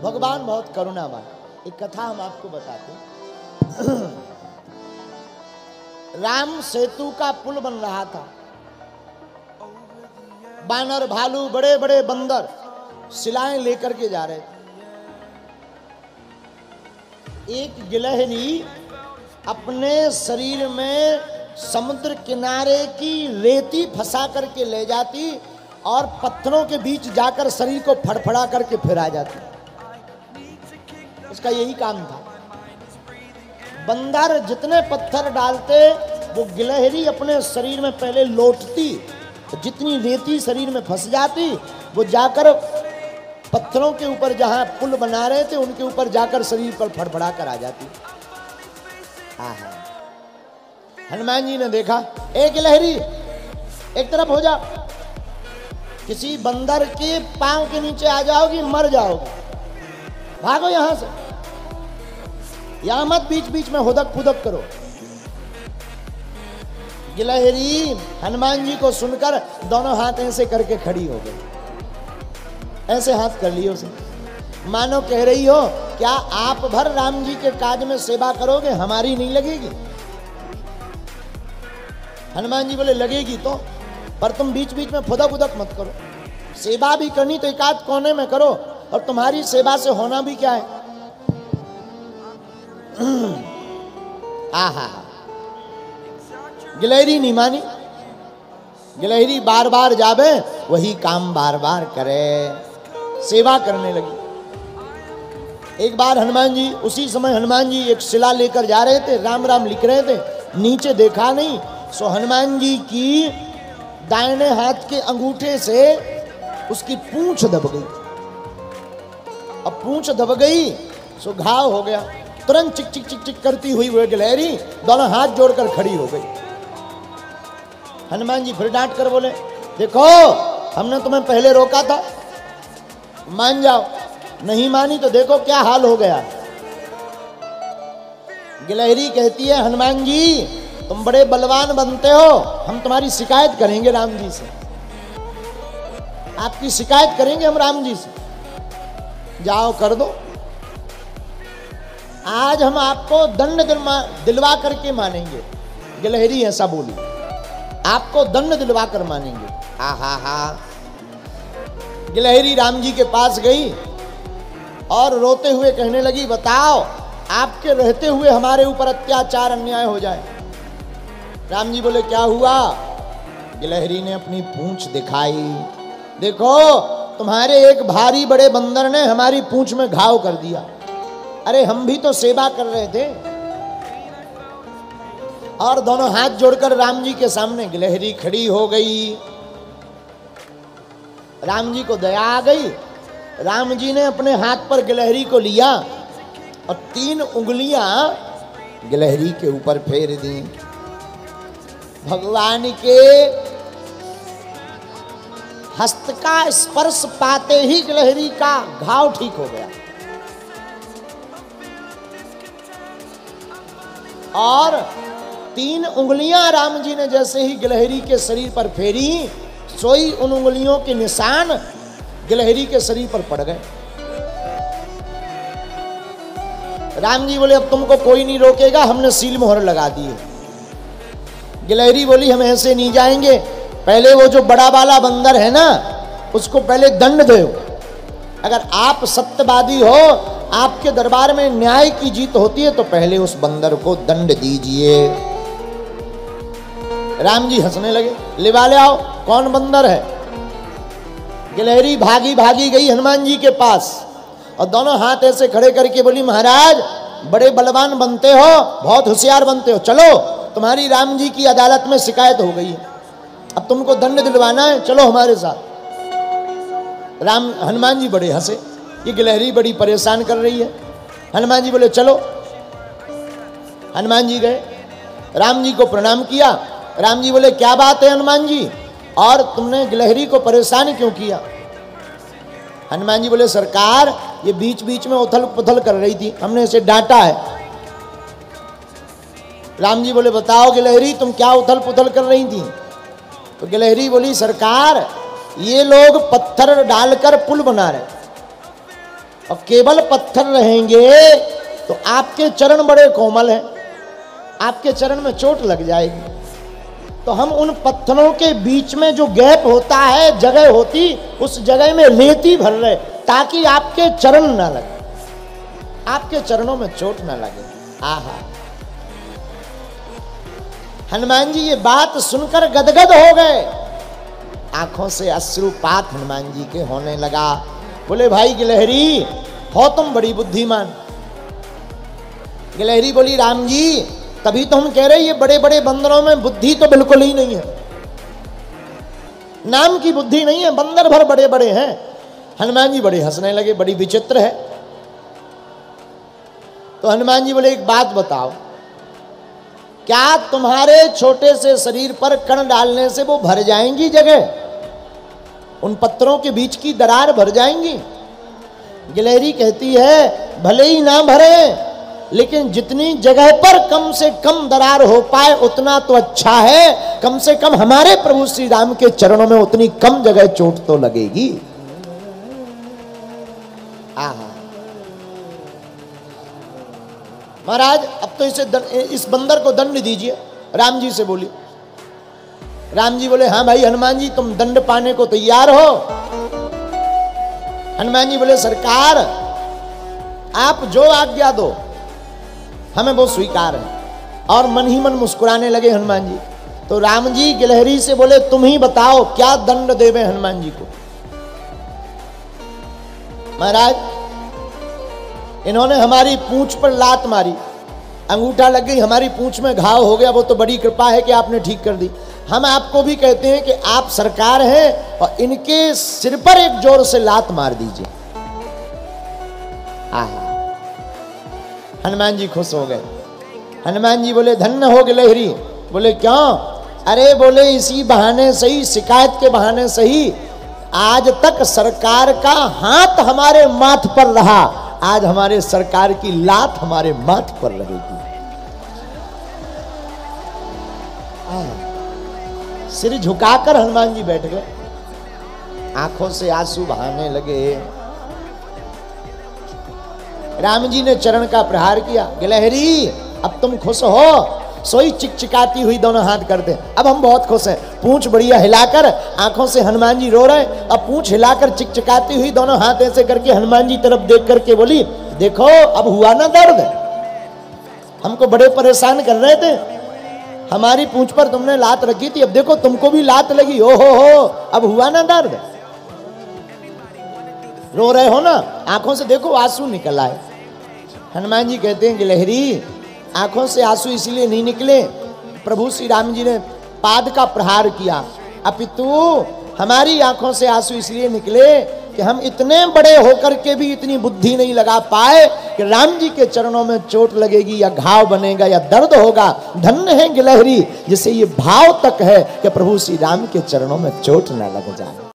भगवान बहुत करुणावान। एक कथा हम आपको बताते हैं। राम सेतु का पुल बन रहा था। बानर, भालू, बड़े बड़े बंदर शिलाएं लेकर के जा रहे थे। एक गिलहरी अपने शरीर में समुद्र किनारे की रेती फंसा करके ले जाती और पत्थरों के बीच जाकर शरीर को फड़फड़ा करके फिर आ जाती। उसका यही काम था। बंदर जितने पत्थर डालते वो गिलहरी अपने शरीर में पहले लौटती, जितनी रेती शरीर में फंस जाती वो जाकर पत्थरों के ऊपर जहां पुल बना रहे थे उनके ऊपर जाकर शरीर पर फड़फड़ा कर आ जाती। हनुमान जी ने देखा, ए गिलहरी एक तरफ हो जा, किसी बंदर के पांव के नीचे आ जाओगी, मर जाओगी, भागो यहां से, यहां मत बीच बीच में हुदक फुदक करो। गिलहरी हनुमान जी को सुनकर दोनों हाथ ऐसे करके खड़ी हो गई, ऐसे हाथ कर लिए उसे, मानो कह रही हो क्या आप भर राम जी के काज में सेवा करोगे, हमारी नहीं लगेगी। हनुमान जी बोले लगेगी तो, पर तुम बीच बीच में फुदक उदक मत करो, सेवा भी करनी तो एक आध कोने में करो, और तुम्हारी सेवा से होना भी क्या है। आहा, गिलहरी नहीं मानी। गिलहरी बार बार जावे, वही काम बार बार करे, सेवा करने लगी। एक बार हनुमान जी, उसी समय हनुमान जी एक शिला लेकर जा रहे थे, राम राम लिख रहे थे, नीचे देखा नहीं, सो हनुमान जी की दाहिने हाथ के अंगूठे से उसकी पूंछ दब गई। अब पूंछ दब गई सो घाव हो गया। तुरंत चिक चिक चिक चिक करती हुई वो गिलहरी दोनों हाथ जोड़कर खड़ी हो गई। हनुमान जी फिर डांट कर बोले, देखो हमने तुम्हें पहले रोका था, मान जाओ, नहीं मानी तो देखो क्या हाल हो गया। गिलहरी कहती है, हनुमान जी तुम बड़े बलवान बनते हो, हम तुम्हारी शिकायत करेंगे राम जी से, आपकी शिकायत करेंगे हम राम जी से, जाओ कर दो, आज हम आपको दंड दिलवा करके मानेंगे। गिलहरी ऐसा बोली, आपको दंड दिलवा कर मानेंगे। हा हा हा। गिलहरी राम जी के पास गई और रोते हुए कहने लगी, बताओ आपके रहते हुए हमारे ऊपर अत्याचार अन्याय हो जाए। राम जी बोले, क्या हुआ। गिलहरी ने अपनी पूंछ दिखाई, देखो तुम्हारे एक भारी बड़े बंदर ने हमारी पूंछ में घाव कर दिया, अरे हम भी तो सेवा कर रहे थे। और दोनों हाथ जोड़कर राम जी के सामने गिलहरी खड़ी हो गई। राम जी को दया आ गई। राम जी ने अपने हाथ पर गिलहरी को लिया और 3 उंगलियां गिलहरी के ऊपर फेर दी। भगवान के हस्त का स्पर्श पाते ही गिलहरी का घाव ठीक हो गया। और 3 उंगलियां राम जी ने जैसे ही गिलहरी के शरीर पर फेरी, सोई उन उंगलियों के निशान गिलहरी के शरीर पर पड़ गए। राम जी बोले, अब तुमको कोई नहीं रोकेगा, हमने सील मोहर लगा दी है। गिलहरी बोली, हम ऐसे नहीं जाएंगे, पहले वो जो बड़ा वाला बंदर है ना उसको पहले दंड दो। अगर आप सत्यवादी हो, आपके दरबार में न्याय की जीत होती है, तो पहले उस बंदर को दंड दीजिए। राम जी हंसने लगे, लिवा ले आओ, कौन बंदर है। गिलहरी भागी भागी गई हनुमान जी के पास और दोनों हाथ ऐसे खड़े करके बोली, महाराज बड़े बलवान बनते हो, बहुत होशियार बनते हो, चलो तुम्हारी राम जी की अदालत में शिकायत हो गई है, अब तुमको दंड दिलवाना है, चलो हमारे साथ। हनुमान जी बड़े हंसे, ये गिलहरी बड़ी परेशान कर रही है। हनुमान जी बोले चलो। हनुमान जी गए, राम जी को प्रणाम किया। राम जी बोले, क्या बात है हनुमान जी, और तुमने गिलहरी को परेशान क्यों किया। हनुमान जी बोले, सरकार ये बीच बीच में उथल पुथल कर रही थी, हमने इसे डांटा है। राम जी बोले, बताओ गिलहरी तुम क्या उथल पुथल कर रही थी। तो गिलहरी बोली, सरकार ये लोग पत्थर डालकर पुल बना रहे, और केवल पत्थर रहेंगे तो आपके चरण बड़े कोमल हैं, आपके चरण में चोट लग जाएगी। तो हम उन पत्थरों के बीच में जो गैप होता है, जगह होती, उस जगह में रेती भर रहे ताकि आपके चरण ना लगे, आपके चरणों में चोट ना लगे। आहा, हनुमान जी ये बात सुनकर गदगद हो गए, आंखों से अश्रुपात हनुमान जी के होने लगा। बोले भाई गिलहरी, हो तुम बड़ी बुद्धिमान। गिलहरी बोली राम जी, तभी तो हम कह रहे ये बड़े बड़े बंदरों में बुद्धि तो बिल्कुल ही नहीं है, नाम की बुद्धि नहीं है, बंदर भर बड़े बड़े हैं। हनुमान जी बड़े हंसने लगे, बड़ी विचित्र है। तो हनुमान जी बोले एक बात बताओ, क्या तुम्हारे छोटे से शरीर पर कण डालने से वो भर जाएंगी जगह, उन पत्थरों के बीच की दरार भर जाएंगी? गिलहरी कहती है भले ही ना भरे, लेकिन जितनी जगह पर कम से कम दरार हो पाए उतना तो अच्छा है, कम से कम हमारे प्रभु श्री राम के चरणों में उतनी कम जगह चोट तो लगेगी। आहा, महाराज अब तो इस बंदर को दंड दीजिए, राम जी से बोली। राम जी बोले हाँ भाई हनुमान जी, तुम दंड पाने को तैयार हो? हनुमान जी बोले सरकार आप जो आज्ञा दो हमें वो स्वीकार है। और मन ही मन मुस्कुराने लगे हनुमान जी। तो राम जी गिलहरी से बोले तुम ही बताओ क्या दंड देवे हनुमान जी को। महाराज इन्होंने हमारी पूंछ पर लात मारी, अंगूठा लग गई, हमारी पूंछ में घाव हो गया, वो तो बड़ी कृपा है कि आपने ठीक कर दी। हम आपको भी कहते हैं कि आप सरकार हैं और इनके सिर पर एक जोर से लात मार दीजिए। आहा, हनुमान जी खुश हो गए। हनुमान जी बोले धन्य हो गिलहरी। बोले क्यों? अरे बोले इसी बहाने सही, शिकायत के बहाने सही, आज तक सरकार का हाथ हमारे माथ पर रहा, आज हमारे सरकार की लात हमारे माथ पर लगेगी। सिर झुकाकर हनुमान जी बैठ गए, आंखों से आंसू बहाने लगे। राम जी ने चरण का प्रहार किया। गिलहरी अब तुम खुश हो? सोई चिकचिकाती हुई दोनों हाथ करते, अब हम बहुत खुश हैं। पूंछ बढ़िया हिलाकर, आंखों से हनुमान जी रो रहे, अब पूंछ हिलाकर चिकचिकाती हुई दोनों हाथ ऐसे करके हनुमान जी तरफ देख करके बोली देखो अब हुआ ना दर्द, हमको बड़े परेशान कर रहे थे, हमारी पूंछ पर तुमने लात रखी थी, अब देखो तुमको भी लात लगी, ओ हो अब हुआ ना दर्द। रो रहे हो ना, आंखों से देखो आंसू निकल आए। हनुमान जी कहते हैं गिलहरी आंखों से आंसू इसलिए नहीं निकले, प्रभु श्री राम जी ने पाद का प्रहार किया, अपितु हमारी आंखों से आंसू इसलिए निकले कि हम इतने बड़े होकर के भी इतनी बुद्धि नहीं लगा पाए कि राम जी के चरणों में चोट लगेगी या घाव बनेगा या दर्द होगा। धन्य है गिलहरी जिसे ये भाव तक है कि प्रभु श्री राम के चरणों में चोट न लग जाए।